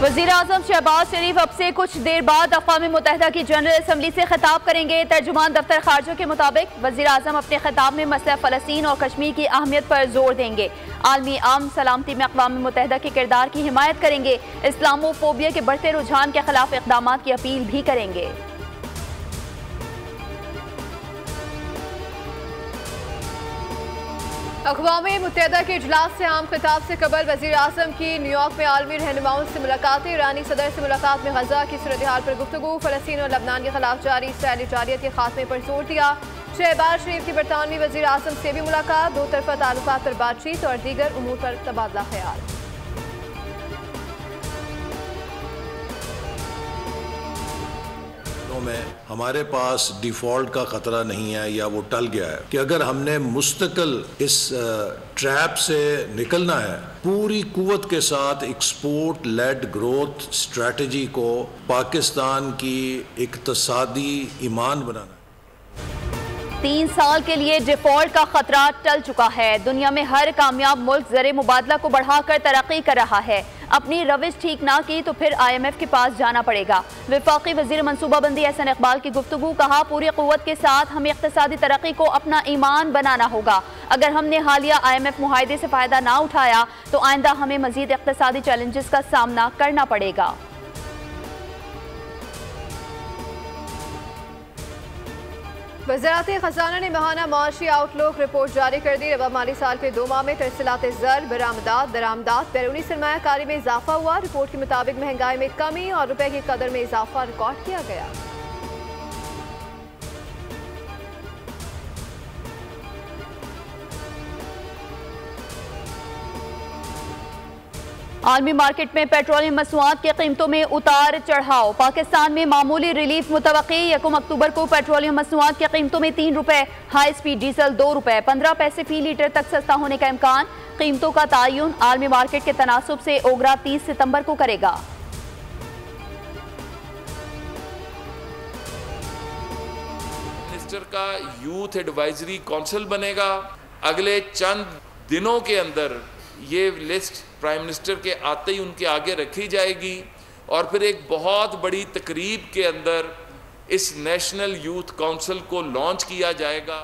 वज़ीर आज़म शहबाज शरीफ अब से कुछ देर बाद अक़वाम मुत्तहिदा की जनरल असम्बली से खिताब करेंगे। तर्जुमान दफ्तर खारजा के मुताबिक वज़ीर आज़म अपने खिताब में मसला फ़लस्तीन और कश्मीर की अहमियत पर जोर देंगे। आलमी अमन सलामती में अक़वाम मुत्तहिदा के किरदार की हिमायत करेंगे। इस्लामोफोबिया के बढ़ते रुझान के खिलाफ इक़दाम की अपील भी करेंगे। अक़वाम मुत्तहिदा के इजलास से आम खिताब से कबल वज़ीर आज़म की न्यूयॉर्क में आलमी रहनुमाओं से मुलाकातें। ईरानी सदर से मुलाकात में गजा की सूरत हाल पर गुफ्तगू, फ़लस्तीन और लबनान के खिलाफ जारी इसराइली जारियत के खात्मे पर जोर दिया। शहबाज शरीफ की बरतानवी वज़ीर आज़म से भी मुलाकात, दो तरफ़ा ताल्लुकात पर बातचीत और दीगर उमूर पर तबादला ख्याल। में हमारे पास डिफॉल्ट का खतरा नहीं है या वो टल गया है कि अगर हमने मुस्तकिल इस ट्रैप से निकलना है, पूरी कुव्वत के साथ एक्सपोर्ट लेड ग्रोथ स्ट्रेटजी को पाकिस्तान की इक्तसादी ईमान बनाना। 3 साल के लिए डिफॉल्ट का खतरा टल चुका है। दुनिया में हर कामयाब मुल्क ज़र मुबादला को बढ़ाकर तरक्की कर रहा है। अपनी रविश ठीक ना की तो फिर IMF के पास जाना पड़ेगा। वफाकी वजीर मनसूबाबंदी एहसन इकबाल की गुफ्तगू, कहा पूरी क़ुव्वत के साथ हमें इक़्तिसादी तरक्की को अपना ईमान बनाना होगा। अगर हमने हालिया IMF मुआहदे से फ़ायदा ना उठाया तो आइंदा हमें मज़ीद इक़्तिसादी चैलेंजेस का सामना करना पड़ेगा। वज़ारत ख़ज़ाना ने माहाना माशी आउटलुक रिपोर्ट जारी कर दी। रबा माली साल के 2 माह में तरसीलात ज़र, बरामदात, दरामदात, बैरूनी सरमायाकारी में इजाफा हुआ। रिपोर्ट के मुताबिक महंगाई में कमी और रुपए की कदर में इजाफा रिकॉर्ड किया गया। आलमी मार्केट में पेट्रोलियम मसनूआत की कीमतों में उतार चढ़ाव। पाकिस्तान में मामूली रिलीफ मुतवक्की। 1 अक्टूबर को पेट्रोलियम मसनूआत की कीमतों में 3 रुपए, हाई स्पीड डीजल 2 रुपए 15 पैसे फी लीटर तक सस्ता होने का इम्कान। कीमतों का तयन आलमी मार्केट के तनासुब से ओगरा 30 सितंबर को करेगा। मिनिस्टर का यूथ एडवाइजरी काउंसिल बनेगा। अगले चंद दिनों के अंदर ये लिस्ट प्राइम मिनिस्टर के आते ही उनके आगे रखी जाएगी और फिर एक बहुत बड़ी तकरीब के अंदर इस नेशनल यूथ काउंसिल को लॉन्च किया जाएगा।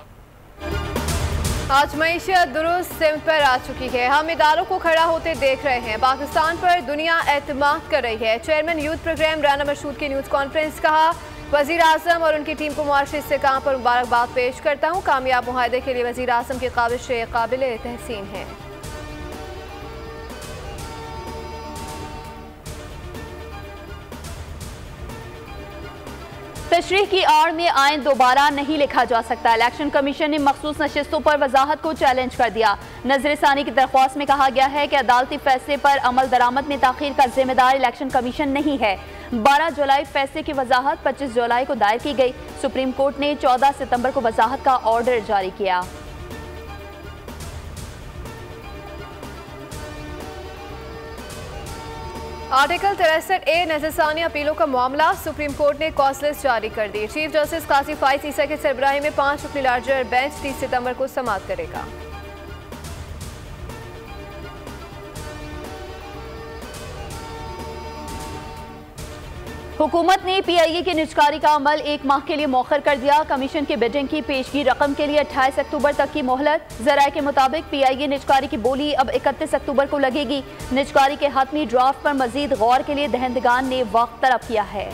आज मईशत दुरुस्त सिम पर आ चुकी है। हम इदारों को खड़ा होते देख रहे हैं। पाकिस्तान पर दुनिया एतमाद कर रही है। Chairman youth program Rana Mashhood की न्यूज़ कॉन्फ्रेंस, कहा वज़ीर आज़म और उनकी टीम को मुआशी इस्तेहकाम पर मुबारकबाद पेश करता हूँ। कामयाब मुआहदे के लिए वज़ीर आज़म की काबिश काबिल तहसीन है। तशरीह की आड़ में आइन दोबारा नहीं लिखा जा सकता। इलेक्शन कमीशन ने मखसूस नशिस्तों पर वजाहत को चैलेंज कर दिया। नजरसानी की दरख्वास्त में कहा गया है कि अदालती फैसले पर अमल दरामद में ताखीर का जिम्मेदार इलेक्शन कमीशन नहीं है। 12 जुलाई फैसले की वजाहत 25 जुलाई को दायर की गई। सुप्रीम कोर्ट ने 14 सितंबर को वजाहत का ऑर्डर जारी किया। आर्टिकल 63A नजरसानी अपीलों का मामला, सुप्रीम कोर्ट ने कॉज लिस्ट जारी कर दी। चीफ जस्टिस काजी फाइज ईसा की सरबराही में 5 रुकनी लार्जर बेंच 30 सितंबर को समाअत करेगा। हुकूमत ने PIA की निजकारी का अमल 1 माह के लिए मौखर कर दिया। कमीशन की बिडिंग की पेशगी रकम के लिए 28 अक्टूबर तक की मोहलत। ज़राए के मुताबिक PIA निजकारी की बोली अब 31 अक्टूबर को लगेगी। निजकारी के हतमी ड्राफ्ट पर मजीद गौर के लिए दहंदगान ने वक्त तलब किया है।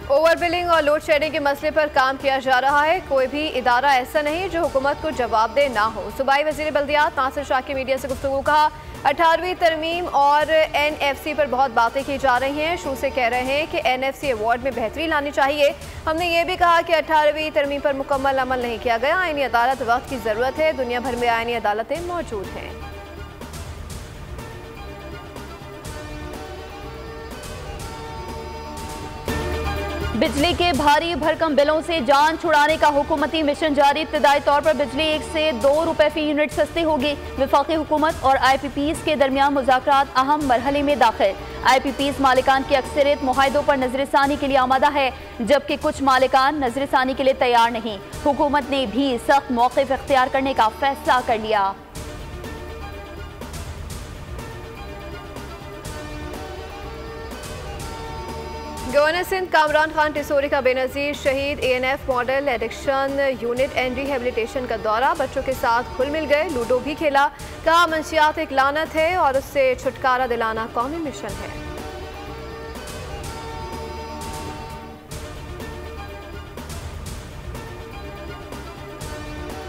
ओवर बिलिंग और लोड शेडिंग के मसले पर काम किया जा रहा है। कोई भी इदारा ऐसा नहीं जो हुकूमत को जवाबदेह ना हो। सूबाई वज़ीर बल्दियात नासिर शाह की मीडिया से गुफ्तगू, कहा 18वीं तरमीम और NFC पर बहुत बातें की जा रही हैं। शुरू से कह रहे हैं कि NFC अवार्ड में बेहतरी लानी चाहिए। हमने ये भी कहा कि 18वीं तरमीम पर मुकम्मल अमल नहीं किया गया। आईनी अदालत वक्त की ज़रूरत है। दुनिया भर में आईनी अदालतें मौजूद हैं। बिजली के भारी भरकम बिलों से जान छुड़ाने का हुकूमती मिशन जारी। इब्तदाई तौर पर बिजली 1 से 2 रुपए फी यूनिट सस्ती होगी। वफाकी हुकूमत और IPPs के दरमियान मुज़ाकरात अहम मरहले में दाखिल। IPPs मालिकान की अक्सरियत मुआहदों पर नजरसानी के लिए आमादा है, जबकि कुछ मालिकान नजरसानी के लिए तैयार नहीं। हुकूमत ने भी सख्त मौक़िफ़ इख्तियार करने का फैसला कर लिया। गवर्नर सिंध कामरान खान टिसोरी का बेनज़ीर शहीद ANF model addiction unit and rehabilitation का दौरा। बच्चों के साथ घुल मिल गए, लूडो भी खेला। कहा मंशियात एक लानत है और उससे छुटकारा दिलाना कौमी मिशन है।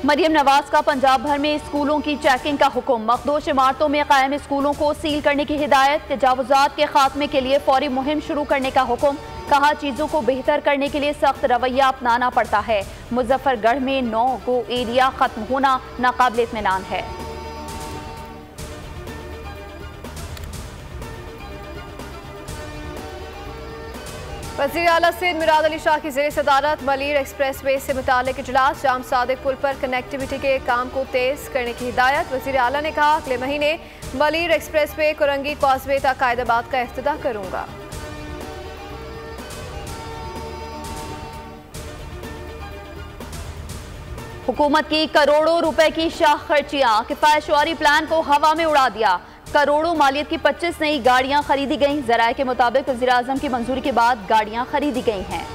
मरियम नवाज का पंजाब भर में स्कूलों की चेकिंग का हुक्म। मखदूश इमारतों में कायम स्कूलों को सील करने की हिदायत। तजावुजात के खात्मे के लिए फौरी मुहिम शुरू करने का हुक्म। कहा चीजों को बेहतर करने के लिए सख्त रवैया अपनाना पड़ता है। मुजफ्फरगढ़ में नो गो एरिया खत्म होना नाकाबिल इत्मीनान है। वज़ीर आला सिंध मुराद अली शाह की ज़ेर सदारत मलीर एक्सप्रेस वे से मुतालिक इजलास। जाम सादिक पुल पर कनेक्टिविटी के काम को तेज करने की हिदायत। वज़ीर आला ने कहा अगले महीने Malir express way Korangi causeway तक कायदाबाद का इफ्तिताह करूंगा। हुकूमत की करोड़ों रुपए की शाह खर्चियां। किफायतशुमारी प्लान को हवा में उड़ा दिया। करोड़ों मालियत की 25 नई गाड़ियां खरीदी गईं। ज़राए के मुताबिक वज़ीर आज़म की मंजूरी के बाद गाड़ियां खरीदी गई हैं।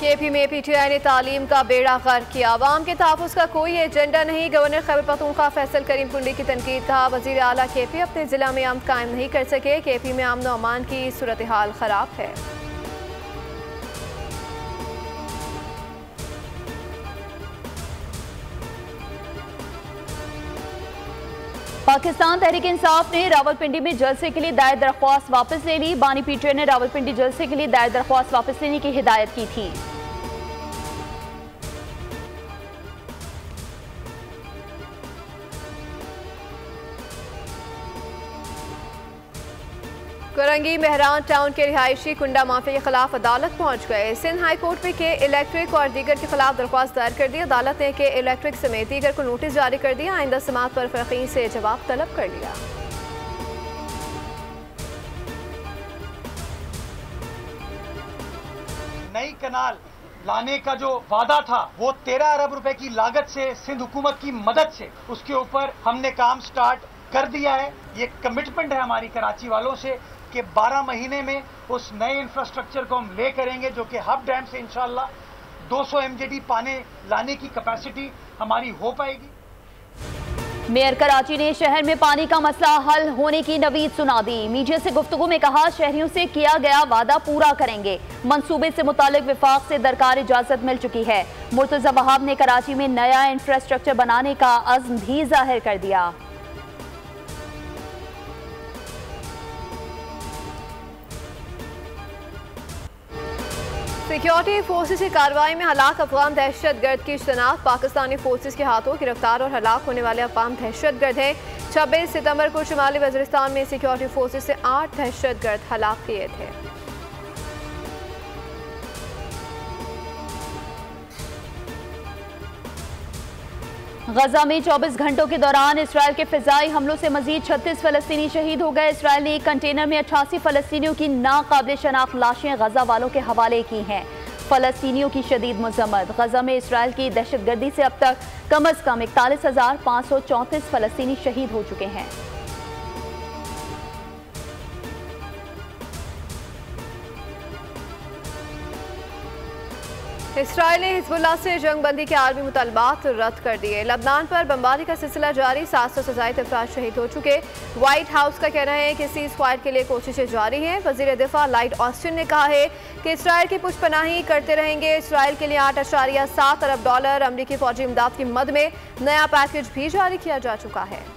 KP में PTI ने तालीम का बेड़ा गर्क किया। अवाम के तहफ़्फ़ुज़ का कोई एजेंडा नहीं। गवर्नर खैबर पख्तूनख्वा फैसल करीम कुंडी की तनकीद। कहा वज़ीर आला KP अपने जिला में अमन कायम नहीं कर सके। KP में अमन व अमान की सूरत हाल खराब है। पाकिस्तान तहरीक इंसाफ ने रावलपिंडी में जलसे के लिए दायर दरख्वास्त वापस ले ली। बानी PTI ने रावलपिंडी जलसे के लिए दायर दरख्वास्त वापस लेने की हिदायत की थी। कुरंगी मेहरान टाउन के रिहायशी कुंडा माफिया के खिलाफ अदालत पहुंच गए। सिंध हाई कोर्ट में के इलेक्ट्रिक और दीगर के खिलाफ दरख्वास्त दायर कर दी। अदालत ने के इलेक्ट्रिक समेत दीगर को नोटिस जारी कर दिया। आइंदा समाअत पर फरीकीन से जवाब तलब कर लिया। नई कनाल लाने का जो वादा था वो 13 अरब रुपए की लागत से सिंध हुकूमत की मदद से उसके ऊपर हमने काम स्टार्ट कर दिया है। ये कमिटमेंट है हमारी कराची वालों से कि 12 महीने में उस नए इंफ्रास्ट्रक्चर को हम ले करेंगे, जो कि हब डैम से इंशाल्लाह 200 MJD पानी लाने की कैपेसिटी हमारी हो पाएगी। मेयर कराची ने शहर में पानी का मसला हल होने की नवीद सुना दी। मीडिया से गुफ्तगू में कहा शहरियों से किया गया वादा पूरा करेंगे। मंसूबे से मुतालिक विफाक से दरकार इजाजत मिल चुकी है। मुर्तजा वहाब ने कराची में नया इंफ्रास्ट्रक्चर बनाने का अज़्म भी जाहिर कर दिया। सिक्योरिटी फोर्सेस की कार्रवाई में हलाक अफगान दहशतगर्द की शनाख्त। पाकिस्तानी फोर्सेस के हाथों गिरफ्तार और हलाक होने वाले अफगान दहशतगर्द हैं। 26 सितंबर को शुमाली वज़ीरिस्तान में सिक्योरिटी फोर्सेस से 8 दहशतगर्द हलाक किए थे। गजा में 24 घंटों के दौरान इसराइल के फिजाई हमलों से मजीद 36 फलस्तीनी शहीद हो गए। इसराइल ने एक कंटेनर में 88 फलस्तीनियों की नाकाबिल शनाख्त लाशें गजा वालों के हवाले की हैं। फलस्तीनियों की शदीद मजम्मत। गजा में इसराइल की दहशतगर्दी से अब तक कम अज कम 41,534 फलस्तीनी शहीद हो चुके हैं। इसराइल ने हिजबुल्लाह से जंगबंदी के आलमी मुतालबात रद्द कर दिए। लबनान पर बमबारी का सिलसिला जारी। 700 से ज़ायद अफराद शहीद हो चुके। व्हाइट हाउस का कहना है कि सीज फायर के लिए कोशिशें जारी हैं। वज़ीर दिफा लॉयड ऑस्टिन ने कहा है कि इसराइल की पुष्पनाही करते रहेंगे। इसराइल के लिए $8.7 अरब अमरीकी फौजी इमदाद की मद में नया पैकेज भी जारी किया जा चुका है।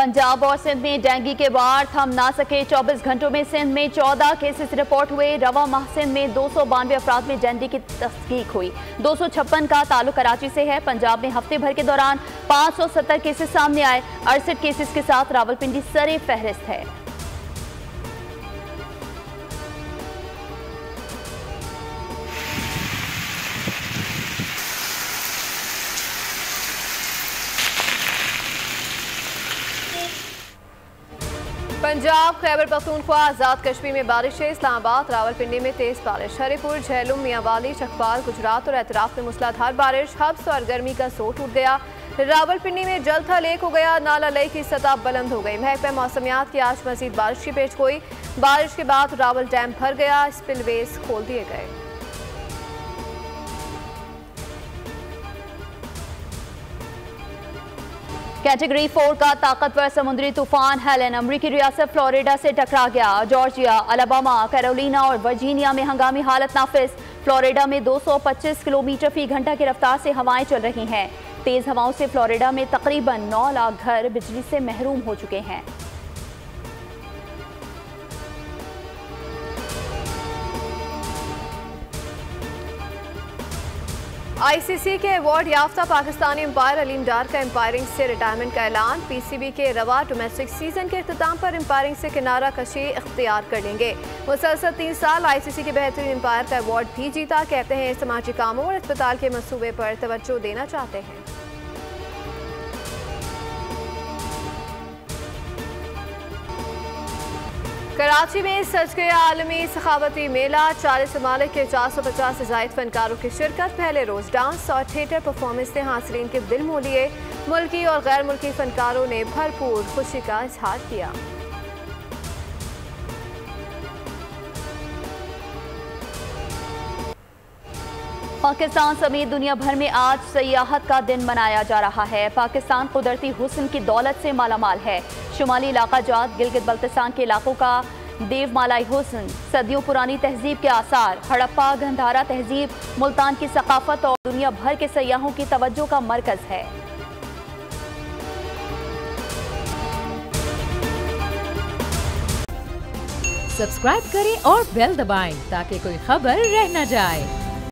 पंजाब और सिंध में डेंगू के वार थम ना सके। 24 घंटों में सिंध में 14 केसेस रिपोर्ट हुए। रवा माह सिंध में 292 अफराद में डेंगू की तस्दीक हुई। 256 का ताल्लुक कराची से है। पंजाब में हफ्ते भर के दौरान 570 केसेस सामने आए। 68 केसेस के साथ रावलपिंडी सरे फहरिस्त है। पंजाब, खैबर पख्तूनख्वा, आज़ाद कश्मीर में बारिश है। इस्लामाबाद, रावलपिंडी में तेज बारिश। हरिपुर, झेलुम, मियांवाली, चकवाल, गुजरात और एतराफ में मूसलाधार बारिश। हब्स और गर्मी का जोर टूट गया। रावलपिंडी में जलथा लेक हो गया। नाला लई की सतह बुलंद हो गई। महकमा मौसमियात की आज मजीद बारिश की पेशगोई। बारिश के बाद रावल डैम भर गया। स्पिलवेज खोल दिए गए। कैटेगरी 4 का ताकतवर समुद्री तूफान हेलेन अमरीकी रियासत फ्लोरिडा से टकरा गया। जॉर्जिया, अलाबामा, कैरोलिना और वर्जीनिया में हंगामी हालत नाफिज। फ्लोरिडा में 225 किलोमीटर फी घंटा की रफ्तार से हवाएं चल रही हैं। तेज हवाओं से फ्लोरिडा में तकरीबन 9 लाख घर बिजली से महरूम हो चुके हैं। आईसीसी के अवार्ड याफ्ता पाकिस्तानी अंपायर अलीम डार का अंपायरिंग से रिटायरमेंट का ऐलान। पीसीबी के रवा डोमेस्टिक सीजन के अख्तिताम पर अंपायरिंग से किनारा कशी इख्तियार कर लेंगे। मुसलसल 3 साल आईसीसी के बेहतरीन अंपायर का अवार्ड भी जीता। कहते हैं समाजी कामों और अस्पताल के मंसूबे पर तवज्जो देना चाहते हैं। कराची में सज गया आलमी सखावती मेला। 40 ममालिक के 450 से जायद फनकारों की शिरकत। पहले रोज डांस और थिएटर परफॉर्मेंस ने हासिलीन के दिल मोह लिए। मुल्की और गैर मुल्की फनकारों ने भरपूर खुशी का इजहार किया। पाकिस्तान समेत दुनिया भर में आज सयाहत का दिन मनाया जा रहा है। पाकिस्तान कुदरती हुस्न की दौलत से मालामाल है। शुमाली इलाका जात, गिलगित बल्तिस्तान के इलाकों का देवमालाई हुस्न, सदियों पुरानी तहजीब के आसार, हड़प्पा गंधारा तहजीब, मुल्तान की सकाफत और दुनिया भर के सयाहों की तवज्जो का मरकज है। सब्सक्राइब करें और बेल दबाएं ताकि कोई खबर रह न जाए।